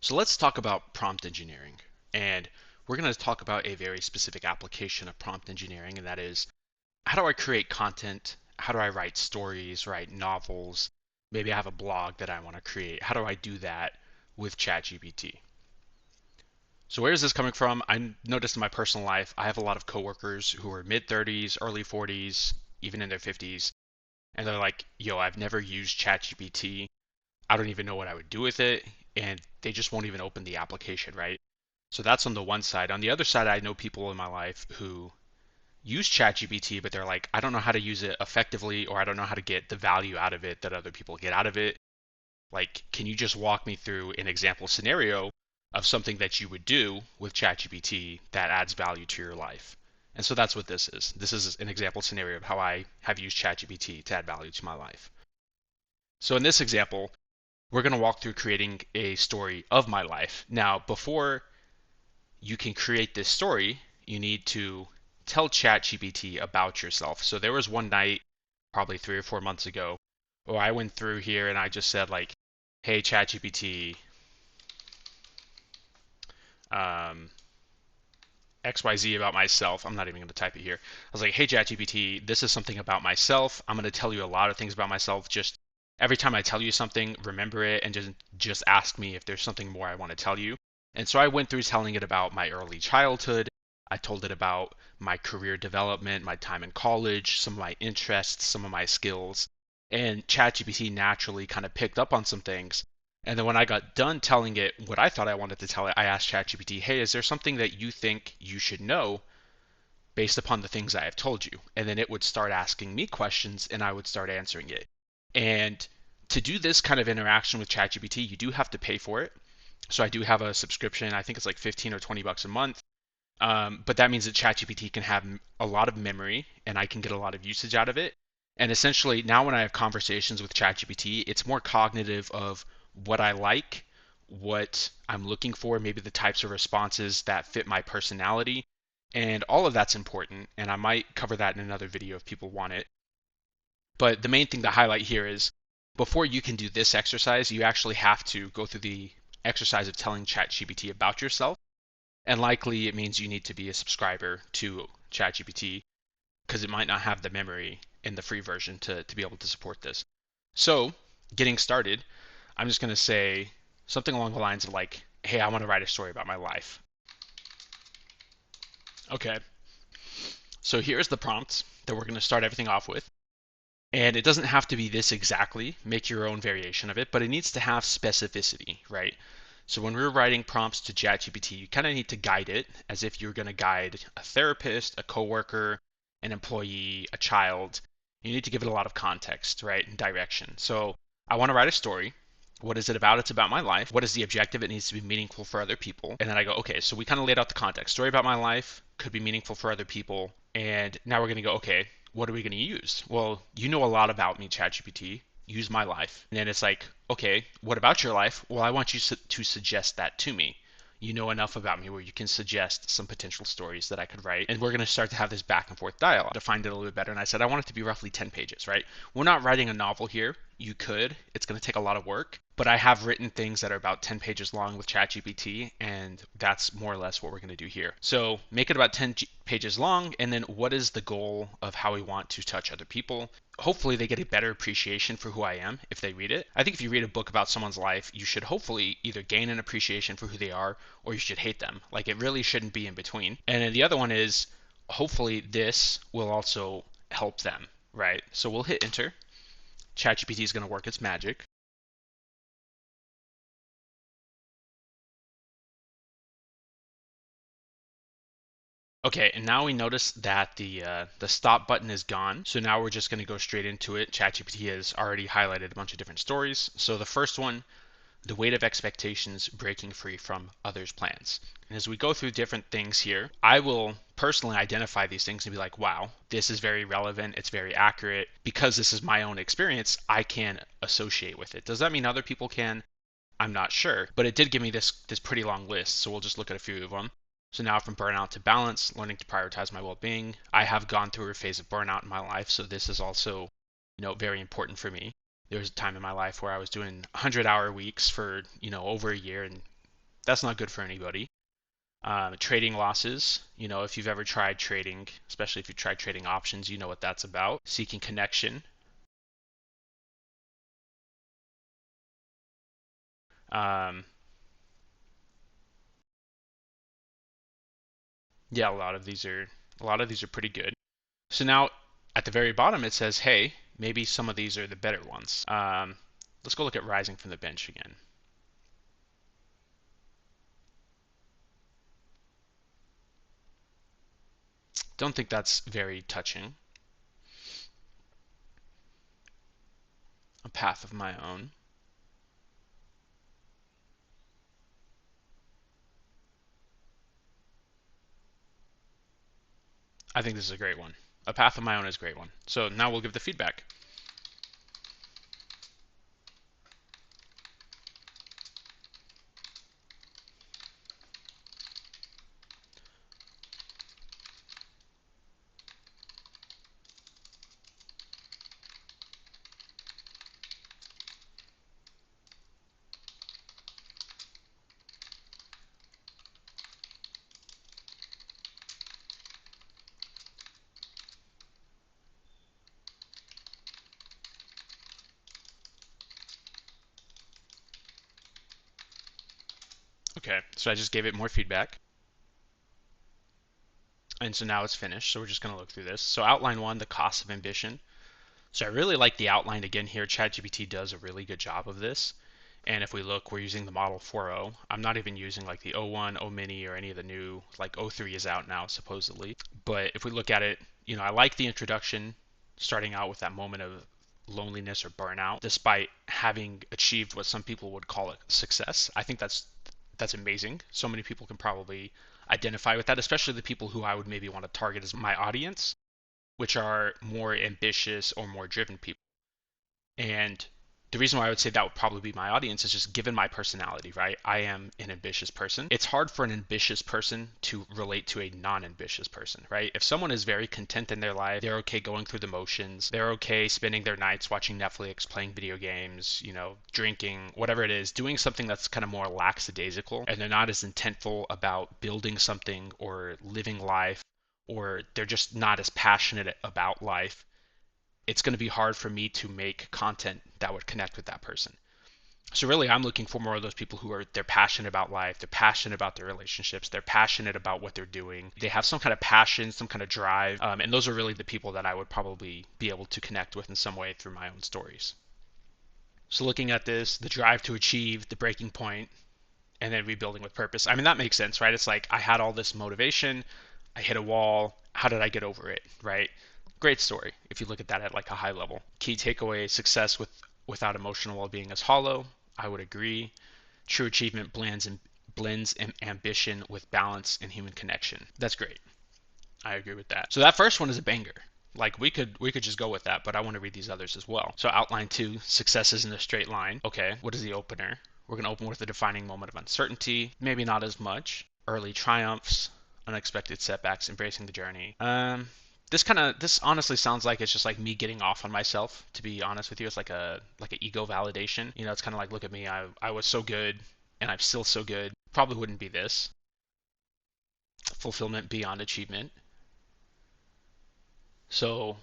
So let's talk about prompt engineering. And we're going to talk about a very specific application of prompt engineering, and that is how do I create content? How do I write stories, write novels? Maybe I have a blog that I want to create. How do I do that with ChatGPT? So where is this coming from? I noticed in my personal life, I have a lot of coworkers who are mid 30s, early 40s, even in their 50s, and they're like, yo, I've never used ChatGPT. I don't even know what I would do with it. And they just won't even open the application, right? So that's on the one side. On the other side, I know people in my life who use ChatGPT, but they're like, I don't know how to use it effectively, or I don't know how to get the value out of it that other people get out of it. Like, can you just walk me through an example scenario of something that you would do with ChatGPT that adds value to your life? And so that's what this is. This is an example scenario of how I have used ChatGPT to add value to my life. So in this example, we're going to walk through creating a story of my life. Now, before you can create this story, you need to tell ChatGPT about yourself. So there was one night, probably 3 or 4 months ago, where I went through here and I just said like, "Hey ChatGPT, um, XYZ about myself." I'm not even going to type it here. I was like, "Hey ChatGPT, this is something about myself. I'm going to tell you a lot of things about myself. Just every time I tell you something, remember it and just ask me if there's something more I want to tell you." And so I went through telling it about my early childhood. I told it about my career development, my time in college, some of my interests, some of my skills. And ChatGPT naturally kind of picked up on some things. And then when I got done telling it what I thought I wanted to tell it, I asked ChatGPT, "Hey, is there something that you think you should know based upon the things I have told you?" And then it would start asking me questions and I would start answering it. And to do this kind of interaction with ChatGPT, you do have to pay for it. So I do have a subscription. I think it's like 15 or 20 bucks a month. But that means that ChatGPT can have a lot of memory and I can get a lot of usage out of it. And essentially, now when I have conversations with ChatGPT, it's more cognitive of what I like, what I'm looking for, maybe the types of responses that fit my personality. And all of that's important. And I might cover that in another video if people want it. But the main thing to highlight here is before you can do this exercise, you actually have to go through the exercise of telling ChatGPT about yourself. And likely it means you need to be a subscriber to ChatGPT because it might not have the memory in the free version to be able to support this. So, getting started, I'm just going to say something along the lines of like, "Hey, I want to write a story about my life." Okay, so here's the prompt that we're going to start everything off with. And it doesn't have to be this exactly, make your own variation of it, but it needs to have specificity, right? So when we're writing prompts to ChatGPT, you kind of need to guide it as if you're going to guide a therapist, a coworker, an employee, a child. You need to give it a lot of context, right, and direction. So I want to write a story. What is it about? It's about my life. What is the objective? It needs to be meaningful for other people. And then I go, okay, so we kind of laid out the context. Story about my life could be meaningful for other people. And now we're going to go, okay, what are we going to use? Well, you know a lot about me, ChatGPT. Use my life. And then it's like, okay, what about your life? Well, I want you to suggest that to me. You know enough about me where you can suggest some potential stories that I could write. And we're going to start to have this back and forth dialogue. I defined it a little bit better. And I said, I want it to be roughly 10 pages, right? We're not writing a novel here. You could. It's going to take a lot of work. But I have written things that are about 10 pages long with ChatGPT, and that's more or less what we're going to do here. So make it about 10 pages long, and then what is the goal of how we want to touch other people? Hopefully they get a better appreciation for who I am if they read it. I think if you read a book about someone's life, you should hopefully either gain an appreciation for who they are or you should hate them. Like it really shouldn't be in between. And then the other one is hopefully this will also help them, right? So we'll hit enter. ChatGPT is going to work its magic. Okay, and now we notice that the stop button is gone. So now we're just going to go straight into it. ChatGPT has already highlighted a bunch of different stories. So the first one, the weight of expectations, breaking free from others' plans. And as we go through different things here, I will personally identify these things and be like, wow, this is very relevant. It's very accurate. Because this is my own experience, I can associate with it. Does that mean other people can? I'm not sure, but it did give me this pretty long list, so we'll just look at a few of them. So now from burnout to balance, learning to prioritize my well-being. I have gone through a phase of burnout in my life, so this is also, very important for me. There was a time in my life where I was doing 100-hour weeks for, over a year, and That's not good for anybody. Trading losses, if you've ever tried trading, especially if you tried trading options, you know what that's about. Seeking connection. Um, yeah, a lot of these are pretty good. So now at the very bottom it says, hey, maybe some of these are the better ones. Let's go look at rising from the bench again. Don't think that's very touching. A path of my own. I think this is a great one. A path of my own is a great one. So now we'll give the feedback. Okay, so I just gave it more feedback. And so now it's finished. So we're just going to look through this. So outline one, the cost of ambition. So I really like the outline again here. ChatGPT does a really good job of this. And if we look, we're using the model 4.0. I'm not even using like the O1, O mini, or any of the new, like O3 is out now supposedly. But if we look at it, I like the introduction, starting out with that moment of loneliness or burnout, despite having achieved what some people would call a success. I think that's amazing. So many people can probably identify with that, especially the people who I would maybe want to target as my audience, which are more ambitious or more driven people. And the reason why I would say that would probably be my audience is just given my personality, right? I am an ambitious person. It's hard for an ambitious person to relate to a non-ambitious person, right? If someone is very content in their life, they're okay going through the motions, they're okay spending their nights watching Netflix, playing video games, drinking, whatever it is, doing something that's kind of more lackadaisical, and they're not as intentful about building something or living life, or they're just not as passionate about life, it's going to be hard for me to make content that would connect with that person. So really, I'm looking for more of those people who they're passionate about life, they're passionate about their relationships, they're passionate about what they're doing, they have some kind of passion, some kind of drive, and those are really the people that I would probably be able to connect with in some way through my own stories. So looking at this, the drive to achieve, the breaking point, and then rebuilding with purpose. I mean, that makes sense, right? It's like I had all this motivation, I hit a wall. How did I get over it, right? Great story if you look at that at like a high level. Key takeaway: success without emotional well-being is hollow. I would agree. True achievement blends ambition with balance and human connection. That's great. I agree with that. So that first one is a banger. Like we could just go with that, but I want to read these others as well. So outline two, success isn't a straight line. Okay, what is the opener? We're going to open with a defining moment of uncertainty, maybe not as much. Early triumphs, unexpected setbacks, embracing the journey. This honestly sounds like it's just like me getting off on myself, to be honest with you. It's like an ego validation. It's kind of like, look at me, I was so good and I'm still so good. Probably wouldn't be this. Fulfillment beyond achievement. So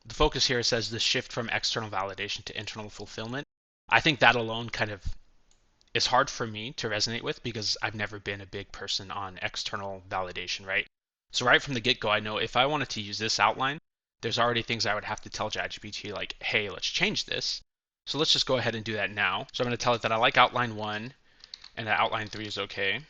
the focus here says the shift from external validation to internal fulfillment. I think that alone kind of is hard for me to resonate with because I've never been a big person on external validation, right? So right from the get-go, I know if I wanted to use this outline, there's already things I would have to tell ChatGPT like, hey, let's change this. So let's just go ahead and do that now. So I'm going to tell it that I like outline one and that outline three is okay.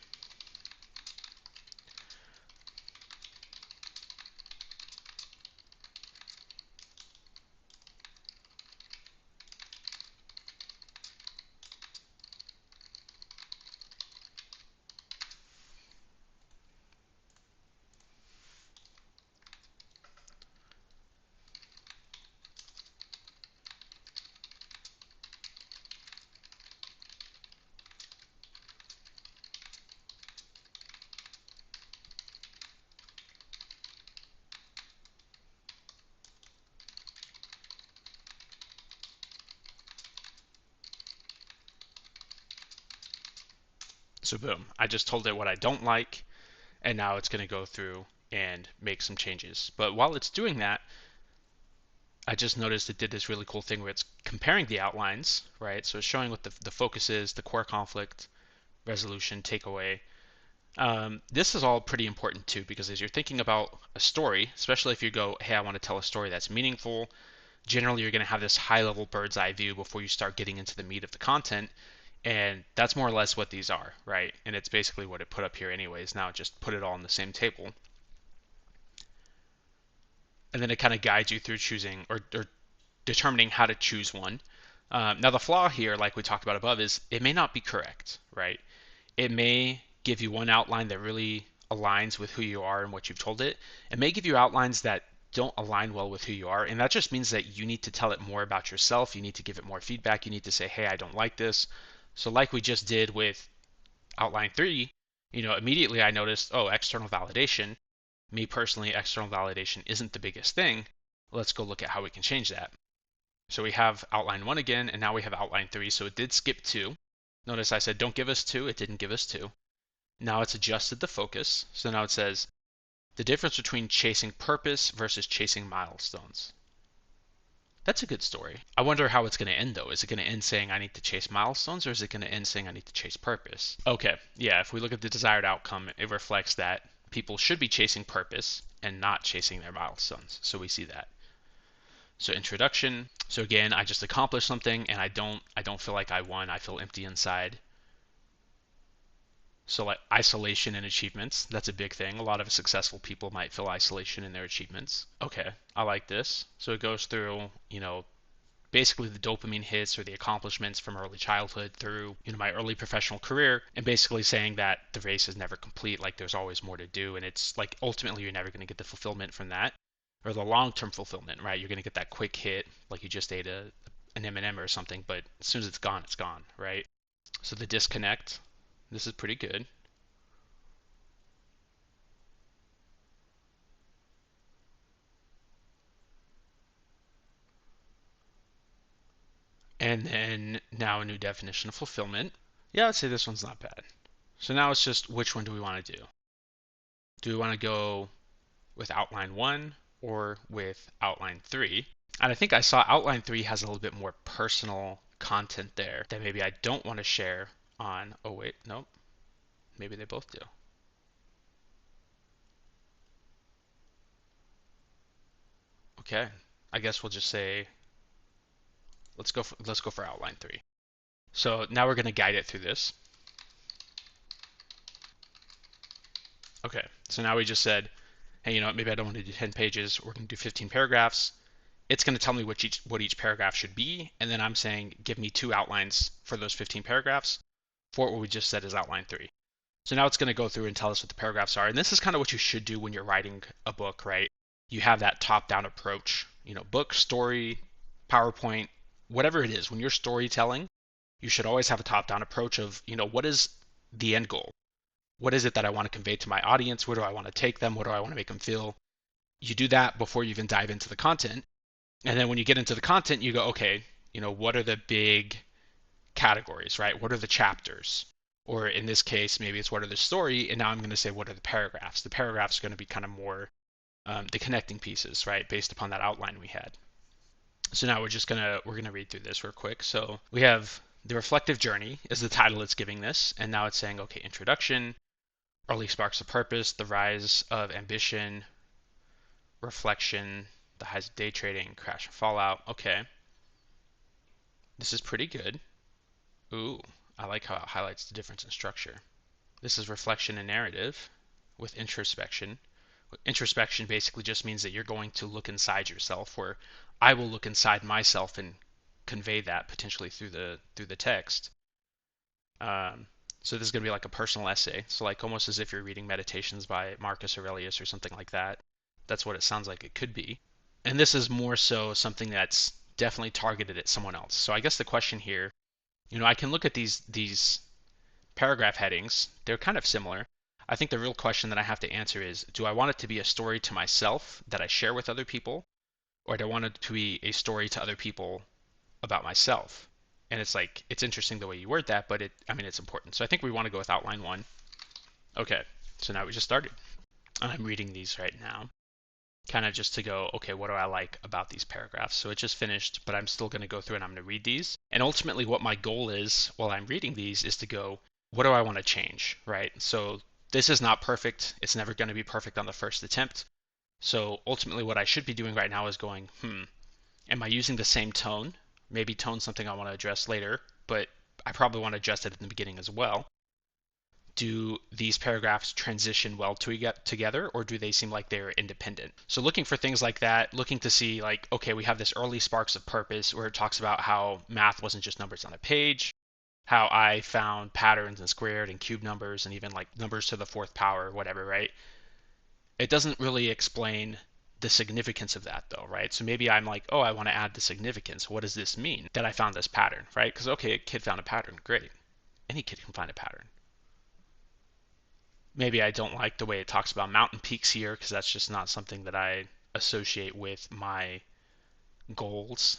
So boom, I just told it what I don't like, and now it's going to go through and make some changes. But while it's doing that, I just noticed it did this really cool thing where it's comparing the outlines, right? So it's showing what the focus is, the core conflict, resolution, takeaway. This is all pretty important too, because as you're thinking about a story, especially if you go, hey, I want to tell a story that's meaningful, generally you're going to have this high level bird's eye view before you start getting into the meat of the content. And that's more or less what these are, right? And it's basically what it put up here anyways. Now just put it all in the same table. And then it kind of guides you through choosing or determining how to choose one. Now the flaw here, like we talked about above, is it may not be correct, right? It may give you one outline that really aligns with who you are and what you've told it. It may give you outlines that don't align well with who you are. And that just means that you need to tell it more about yourself. You need to give it more feedback. You need to say, hey, I don't like this. So like we just did with outline 3, immediately I noticed, oh, external validation. Me personally, external validation isn't the biggest thing. Let's go look at how we can change that. So we have outline 1 again, and now we have outline 3. So it did skip 2. Notice I said don't give us 2. It didn't give us 2. Now it's adjusted the focus. So now it says the difference between chasing purpose versus chasing milestones. That's a good story. I wonder how it's going to end though. Is it going to end saying I need to chase milestones, or is it going to end saying I need to chase purpose? Okay, yeah, if we look at the desired outcome, it reflects that people should be chasing purpose and not chasing their milestones. So we see that. So introduction. So again, I just accomplished something and I don't feel like I won. I feel empty inside. So like isolation and achievements, that's a big thing. A lot of successful people might feel isolation in their achievements. Okay, I like this. So it goes through, basically the dopamine hits or the accomplishments from early childhood through, my early professional career, and basically saying that the race is never complete, like there's always more to do, and it's like ultimately you're never going to get the fulfillment from that, or the long-term fulfillment, right? You're going to get that quick hit, like you just ate an M&M or something, but as soon as it's gone, right? So the disconnect, this is pretty good. And then now a new definition of fulfillment. Yeah, I'd say this one's not bad. So now it's just which one do we want to do? Do we want to go with outline 1 or with outline 3? And I think I saw outline 3 has a little bit more personal content there that maybe I don't want to share on. Oh, wait, nope. Maybe they both do. Okay. I guess we'll just say let's go for outline 3. So now we're going to guide it through this. Okay. So now we just said, hey, maybe I don't want to do 10 pages. We're going to do 15 paragraphs. It's going to tell me what each paragraph should be, and then I'm saying give me 2 outlines for those 15 paragraphs for what we just said is outline 3. So now it's going to go through and tell us what the paragraphs are, and this is kind of what you should do when you're writing a book, right? You have that top-down approach, book, story, PowerPoint, whatever it is. When you're storytelling, you should always have a top-down approach of, what is the end goal? What is it that I want to convey to my audience? Where do I want to take them? What do I want to make them feel? You do that before you even dive into the content. And then when you get into the content, you go, okay, what are the big categories, right? What are the chapters? Or in this case, maybe it's what are the story, and now I'm going to say what are the paragraphs. The paragraphs are going to be kind of more the connecting pieces, right, based upon that outline we had. So now we're gonna read through this real quick. So we have the reflective journey is the title it's giving this, and now it's saying, okay, introduction, early sparks of purpose, the rise of ambition, reflection, the highs of day trading, crash and fallout. Okay, this is pretty good. Ooh, I like how it highlights the difference in structure. This is reflection and narrative with introspection. Introspection basically just means that you're going to look inside yourself, where I will look inside myself and convey that potentially through the text. So this is going to be like a personal essay. So like almost as if you're reading Meditations by Marcus Aurelius or something like that. That's what it sounds like it could be. And this is more so something that's definitely targeted at someone else. So I guess the question here, I can look at these paragraph headings. They're kind of similar. I think the real question that I have to answer is, do I want it to be a story to myself that I share with other people, or do I want it to be a story to other people about myself? And it's like, it's interesting the way you word that, but I mean, it's important. So I think we want to go with outline one. Okay, so now we just started. And I'm reading these right now, kind of just to go, okay, what do I like about these paragraphs? So it just finished, but I'm still going to go through and I'm going to read these. And ultimately, what my goal is while I'm reading these is to go, what do I want to change, right? So this is not perfect. It's never going to be perfect on the first attempt. So ultimately, what I should be doing right now is going, am I using the same tone? Maybe tone's something I want to address later, but I probably want to address it in the beginning as well. Do these paragraphs transition well together, or do they seem like they're independent? So looking for things like that, looking to see like, okay, we have this early sparks of purpose where it talks about how math wasn't just numbers on a page, how I found patterns in squared and cube numbers and even like numbers to the fourth power or whatever, right? It doesn't really explain the significance of that though, right? So maybe I'm like, oh, I want to add the significance. What does this mean that I found this pattern, right? Because okay, a kid found a pattern, great. Any kid can find a pattern. Maybe I don't like the way it talks about mountain peaks here because that's just not something that I associate with my goals.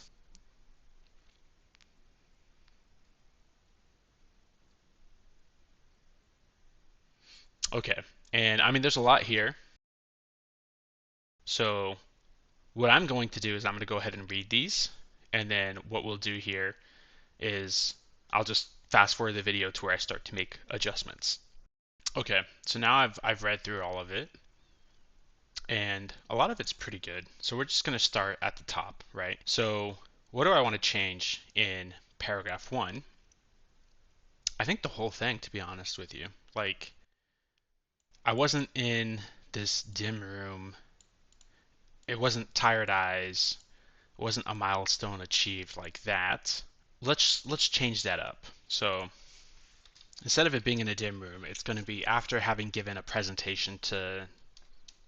Okay, and I mean, there's a lot here. So what I'm going to do is I'm going to go ahead and read these, and then what we'll do here is I'll just fast forward the video to where I start to make adjustments. Okay, so now I've read through all of it, and a lot of it's pretty good. So we're just going to start at the top, right? So what do I want to change in paragraph one? I think the whole thing, to be honest with you. Like, I wasn't in this dim room. It wasn't tired eyes. It wasn't a milestone achieved like that. Let's change that up. So instead of it being in a dim room, it's going to be after having given a presentation to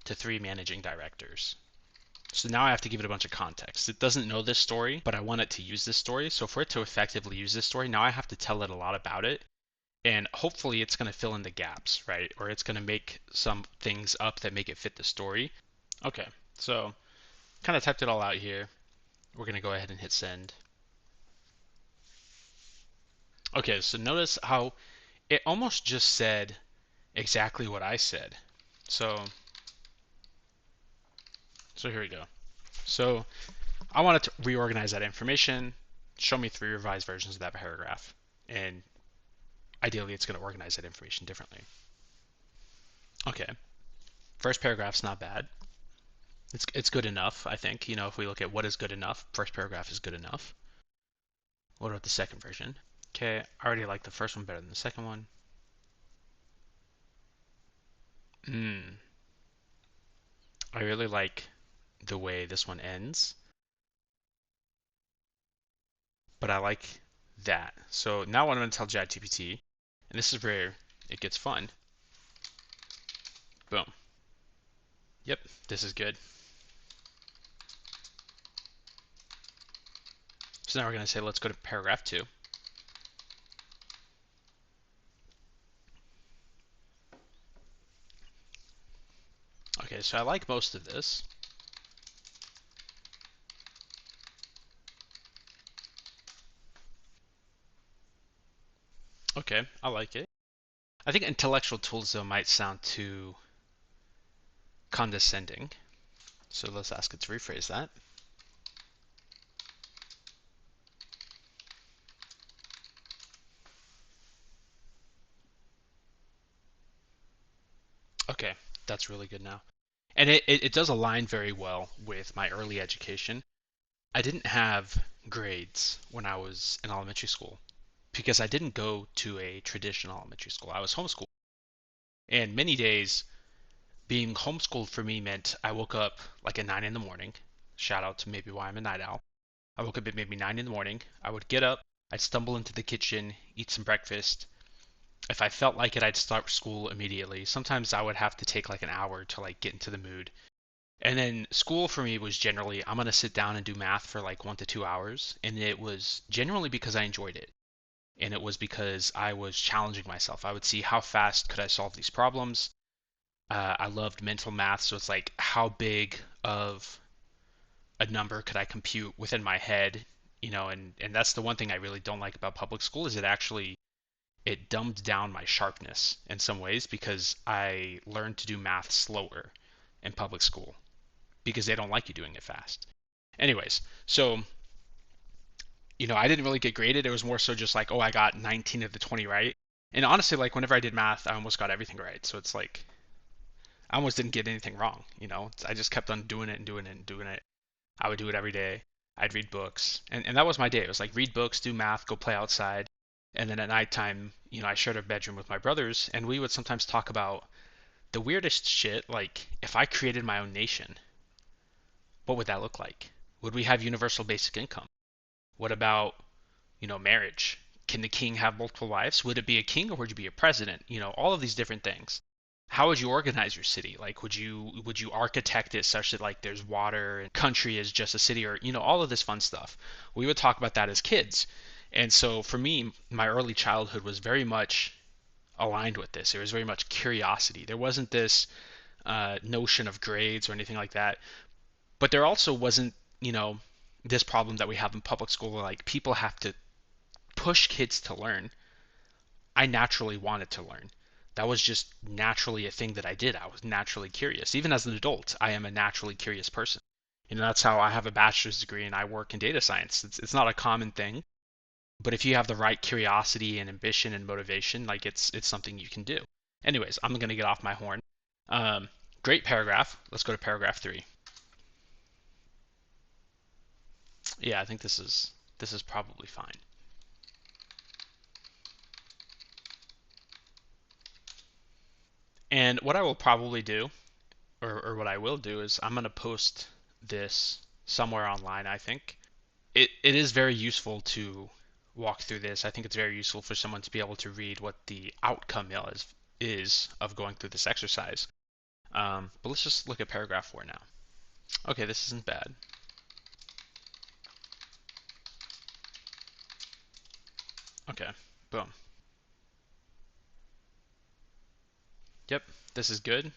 three managing directors. So now I have to give it a bunch of context. It doesn't know this story, but I want it to use this story. So for it to effectively use this story, now I have to tell it a lot about it. And hopefully it's going to fill in the gaps, right? Or it's going to make some things up that make it fit the story. Okay, so kind of typed it all out here. We're going to go ahead and hit send. Okay, so notice how it almost just said exactly what I said. So here we go. So I wanted to reorganize that information, show me three revised versions of that paragraph, and ideally it's going to organize that information differently. Okay, first paragraph's not bad. It's good enough, I think. You know, if we look at what is good enough, first paragraph is good enough. What about the second version? Okay, I already like the first one better than the second one. I really like the way this one ends, but I like that. So now what I'm going to tell ChatGPT, and this is where it gets fun. Boom. Yep, this is good. So now we're going to say, let's go to paragraph 2. Okay, so I like most of this. Okay, I like it. I think intellectual tools, though, might sound too condescending. So let's ask it to rephrase that. Okay, that's really good now. And it does align very well with my early education. I didn't have grades when I was in elementary school because I didn't go to a traditional elementary school. I was homeschooled. And many days being homeschooled for me meant I woke up like at 9 in the morning. Shout out to maybe why I'm a night owl. I woke up at maybe 9 in the morning. I would get up, I'd stumble into the kitchen, eat some breakfast. If I felt like it, I'd start school immediately. Sometimes I would have to take like an hour to like get into the mood. And then school for me was generally I'm going to sit down and do math for like 1 to 2 hours. And it was generally because I enjoyed it. And it was because I was challenging myself. I would see how fast could I solve these problems. I loved mental math. So it's like how big of a number could I compute within my head And that's the one thing I really don't like about public school is it dumbed down my sharpness in some ways because I learned to do math slower in public school because they don't like you doing it fast. Anyways, so I didn't really get graded. It was more so just like, oh, I got 19 of the 20 right. And honestly, like whenever I did math, I almost got everything right. So it's like I almost didn't get anything wrong. I just kept on doing it and doing it and doing it. I would do it every day. I'd read books. And that was my day. It was like read books, do math, go play outside. And then at nighttime, I shared a bedroom with my brothers, and we would sometimes talk about the weirdest shit. Like, if I created my own nation, what would that look like? Would we have universal basic income? What about, marriage? Can the king have multiple wives? Would it be a king or would you be a president? All of these different things. How would you organize your city? Like, would you architect it such that like there's water and country is just a city, or all of this fun stuff? We would talk about that as kids. And so for me, my early childhood was very much aligned with this. It was very much curiosity. There wasn't this notion of grades or anything like that. But there also wasn't, this problem that we have in public school, where like people have to push kids to learn. I naturally wanted to learn. That was just naturally a thing that I did. I was naturally curious. Even as an adult, I am a naturally curious person. That's how I have a bachelor's degree and I work in data science. It's not a common thing, but if you have the right curiosity and ambition and motivation, like it's something you can do. Anyways, I'm going to get off my horn. Um, Great paragraph. Let's go to paragraph 3. Yeah, I think this is probably fine. And what I will probably do, or what I will do, is I'm going to post this somewhere online, I think. It is very useful to walk through this. I think it's very useful for someone to be able to read what the outcome is of going through this exercise. But let's just look at paragraph 4 now. Okay, this isn't bad. Okay, boom. Yep, this is good.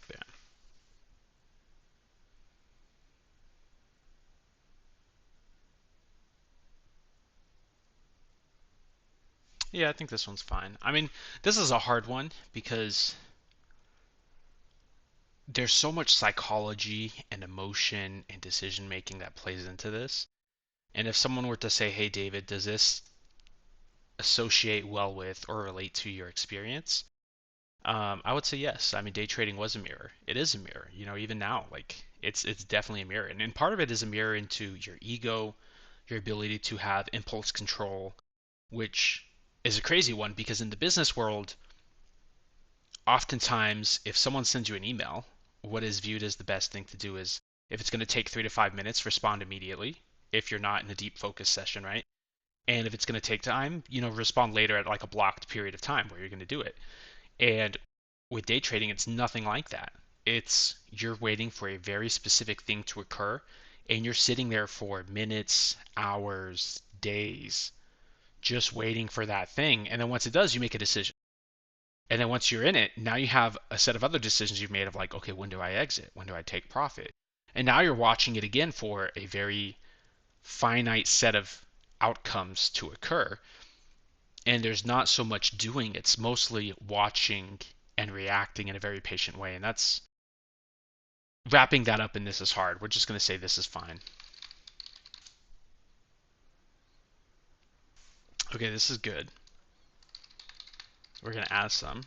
Bam. Yeah, I think this one's fine. I mean, this is a hard one because there's so much psychology and emotion and decision making that plays into this. And if someone were to say, "Hey, David, does this associate well with or relate to your experience?" I would say yes. I mean, day trading was a mirror. It is a mirror. Even now, like it's definitely a mirror, and part of it is a mirror into your ego, your ability to have impulse control, which is a crazy one because in the business world, oftentimes if someone sends you an email, what is viewed as the best thing to do is if it's going to take 3 to 5 minutes, respond immediately. If you're not in a deep focus session, right? And if it's going to take time, respond later at like a blocked period of time where you're going to do it. And with day trading, it's nothing like that. It's you're waiting for a very specific thing to occur, and you're sitting there for minutes, hours, days, just waiting for that thing. And then once it does, you make a decision. And then once you're in it, now you have a set of other decisions you've made of like, okay, when do I exit? When do I take profit? And now you're watching it again for a very finite set of outcomes to occur. And there's not so much doing, it's mostly watching and reacting in a very patient way. And that's wrapping that up in this is hard. We're just going to say this is fine. Okay, this is good. We're going to add some.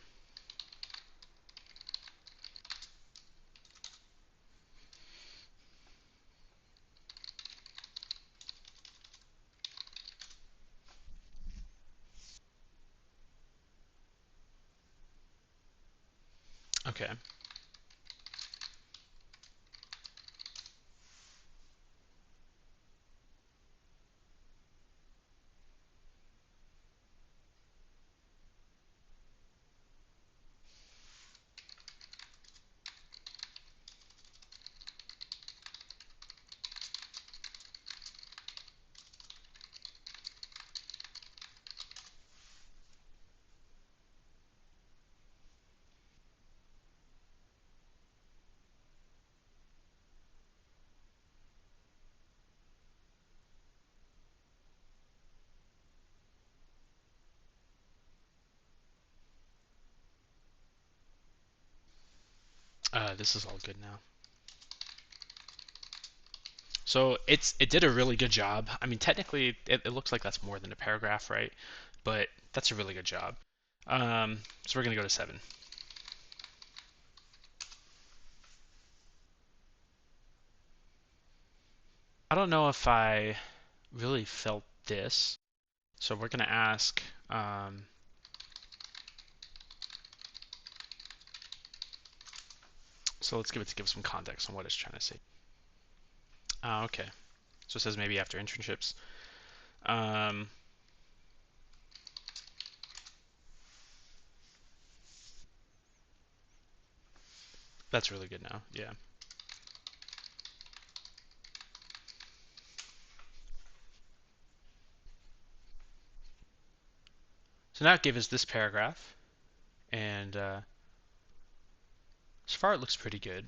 Okay. This is all good now. So it did a really good job. I mean, technically, it looks like that's more than a paragraph, right? But that's a really good job. So we're gonna go to 7. I don't know if I really felt this, so we're gonna ask. So let's give some context on what it's trying to say. Okay. So it says maybe after internships. Um, that's really good now. Yeah. So now it gave us this paragraph, and so far it looks pretty good.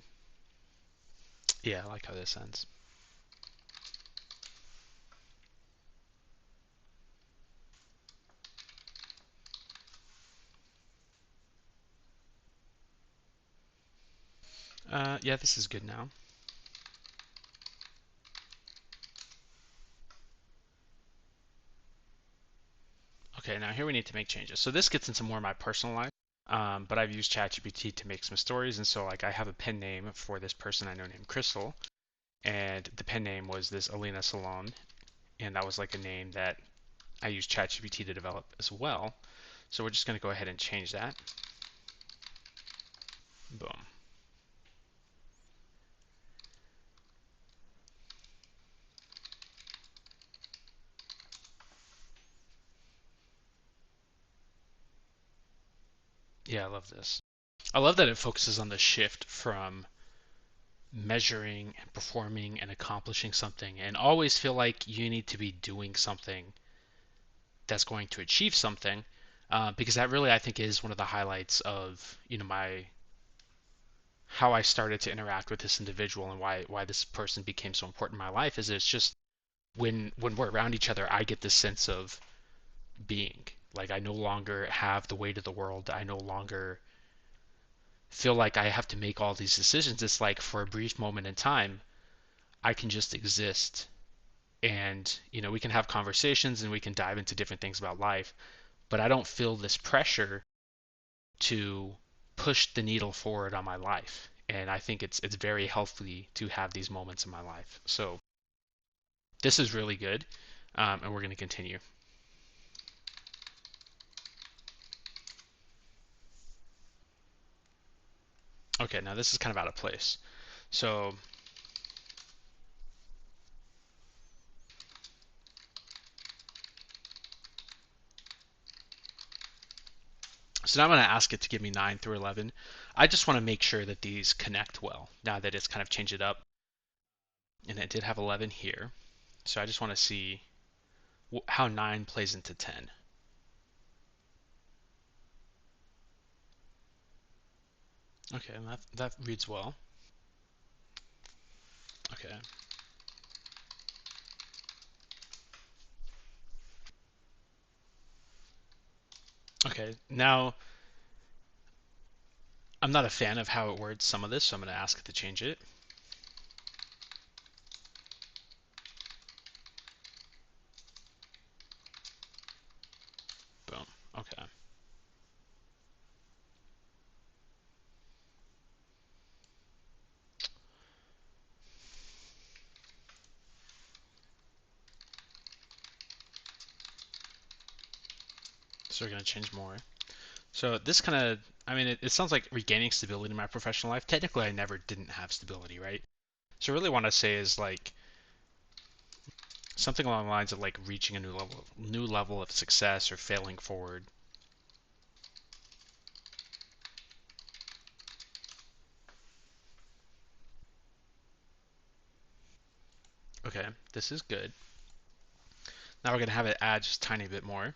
Yeah, I like how this ends. Yeah, this is good now. Okay, now here we need to make changes. So this gets into more of my personal life, but I've used ChatGPT to make some stories, and so like I have a pen name for this person I know named Crystal, and the pen name was this Alina Salon, and that was like a name that I used ChatGPT to develop as well. So we're just going to go ahead and change that. Boom. Yeah, I love this. I love that it focuses on the shift from measuring and performing and accomplishing something and always feel like you need to be doing something that's going to achieve something, because that really I think is one of the highlights of my how I started to interact with this individual and why this person became so important in my life is it's just when we're around each other I get this sense of being like I no longer have the weight of the world. I no longer feel like I have to make all these decisions. It's like for a brief moment in time I can just exist, and we can have conversations and we can dive into different things about life, but I don't feel this pressure to push the needle forward on my life. And I think it's very healthy to have these moments in my life. So this is really good, and we're going to continue. Okay, now this is kind of out of place. So now I'm going to ask it to give me 9 through 11. I just want to make sure that these connect well now that it's kind of changed it up. And it did have 11 here. So I just want to see how 9 plays into 10. Okay, and that reads well. Okay. Okay. Now, I'm not a fan of how it words some of this, so I'm going to ask it to change it. Boom. Okay. So we're going to change more. So this kind of, I mean, it sounds like regaining stability in my professional life. Technically, I never didn't have stability, right? So I really want to say is like something along the lines of like reaching a new level of success or failing forward. Okay, this is good. Now we're going to have it add just a tiny bit more.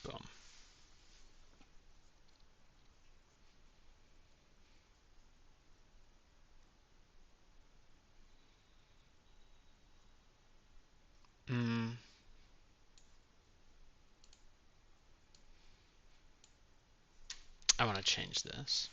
Boom. Mm, I want to change this.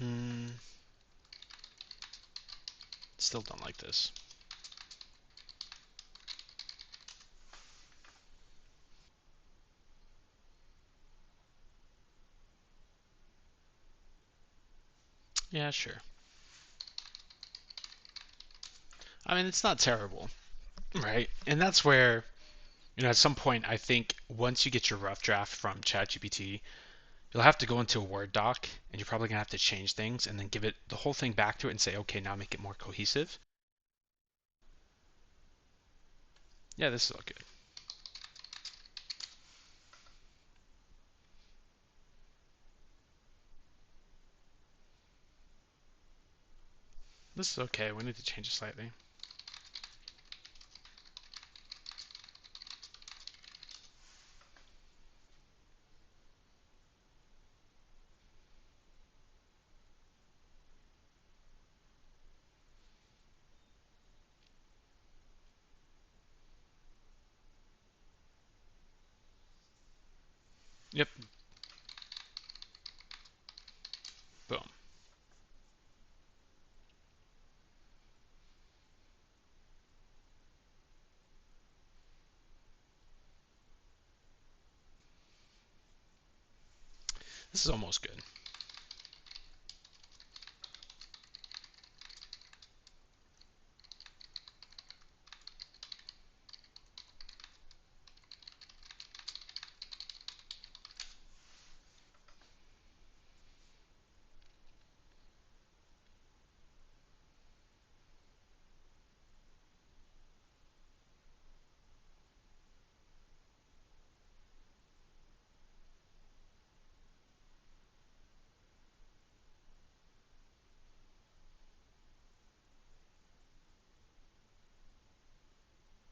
Mm, still don't like this. Yeah, sure. I mean, it's not terrible, right? And that's where, at some point, I think once you get your rough draft from ChatGPT, you'll have to go into a Word doc and you're probably going to have to change things and then give it the whole thing back to it and say, okay, now make it more cohesive. Yeah, this is all good. This is okay. We need to change it slightly. Yep. Boom. This is almost good.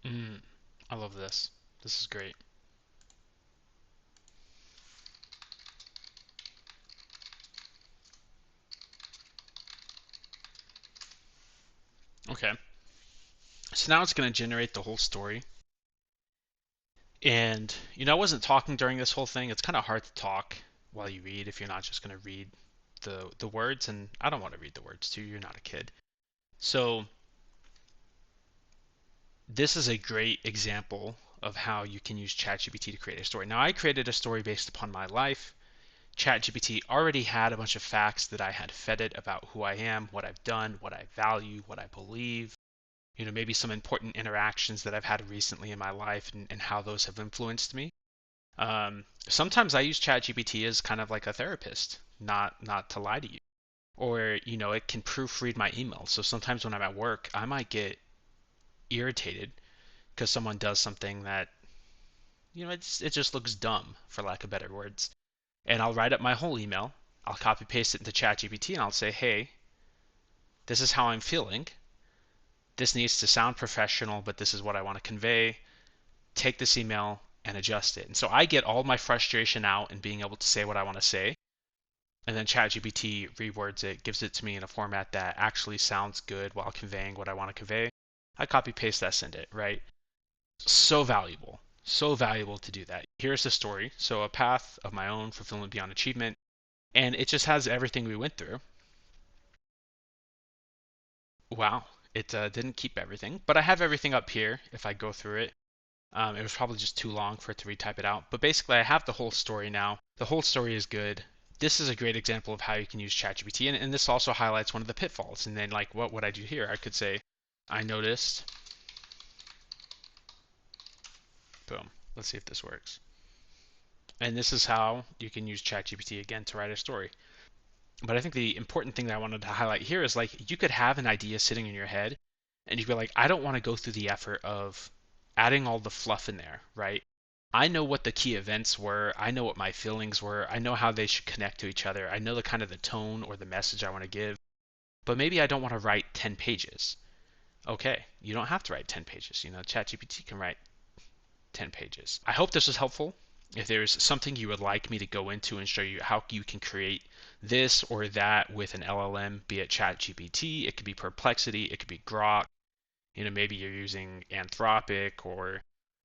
Mm, I love this. This is great. Okay. So now it's going to generate the whole story. And, I wasn't talking during this whole thing. It's kind of hard to talk while you read if you're not just going to read the words. And I don't want to read the words too. You're not a kid. So this is a great example of how you can use ChatGPT to create a story. Now, I created a story based upon my life. ChatGPT already had a bunch of facts that I had fed it about who I am, what I've done, what I value, what I believe, maybe some important interactions that I've had recently in my life and how those have influenced me. Sometimes I use ChatGPT as kind of like a therapist, not to lie to you. Or, it can proofread my emails. So sometimes when I'm at work, I might get irritated because someone does something that, it just looks dumb, for lack of better words. And I'll write up my whole email. I'll copy paste it into ChatGPT and I'll say, hey, this is how I'm feeling. This needs to sound professional, but this is what I want to convey. Take this email and adjust it. And so I get all my frustration out and being able to say what I want to say. And then ChatGPT rewords it, gives it to me in a format that actually sounds good while conveying what I want to convey. I copy paste that, send it, right? So valuable. So valuable to do that. Here's the story. So, a path of my own, fulfillment beyond achievement. And it just has everything we went through. Wow. It didn't keep everything, but I have everything up here if I go through it. It was probably just too long for it to retype it out. But basically, I have the whole story now. The whole story is good. This is a great example of how you can use ChatGPT, and this also highlights one of the pitfalls. And then, like, what would I do here? I could say, I noticed. Boom. Let's see if this works. And this is how you can use ChatGPT again to write a story. But I think the important thing that I wanted to highlight here is like you could have an idea sitting in your head and you could be like, I don't want to go through the effort of adding all the fluff in there, right? I know what the key events were. I know what my feelings were. I know how they should connect to each other. I know the kind of the tone or the message I want to give. But maybe I don't want to write 10 pages. Okay, you don't have to write 10 pages. ChatGPT can write 10 pages. I hope this was helpful. If there's something you would like me to go into and show you how you can create this or that with an LLM, be it ChatGPT, it could be Perplexity, it could be Grok, maybe you're using Anthropic, or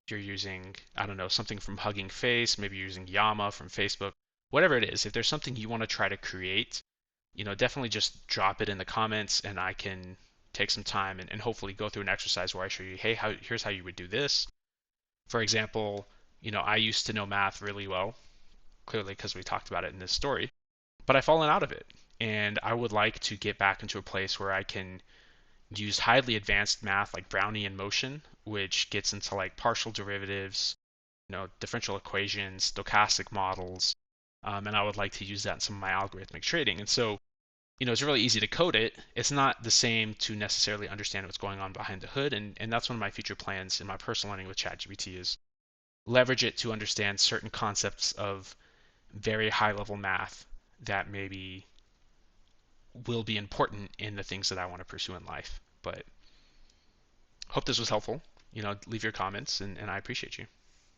you're using, I don't know, something from Hugging Face, maybe you're using Llama from Facebook, whatever it is. If there's something you want to try to create, definitely just drop it in the comments and I can take some time and hopefully go through an exercise where I show you, hey, here's how you would do this. For example, I used to know math really well, clearly because we talked about it in this story, but I've fallen out of it. And I would like to get back into a place where I can use highly advanced math like Brownian motion, which gets into like partial derivatives, differential equations, stochastic models, and I would like to use that in some of my algorithmic trading. And so, it's really easy to code it. It's not the same to necessarily understand what's going on behind the hood, and that's one of my future plans in my personal learning with ChatGPT is leverage it to understand certain concepts of very high level math that maybe will be important in the things that I want to pursue in life. But hope this was helpful. Leave your comments, and I appreciate you.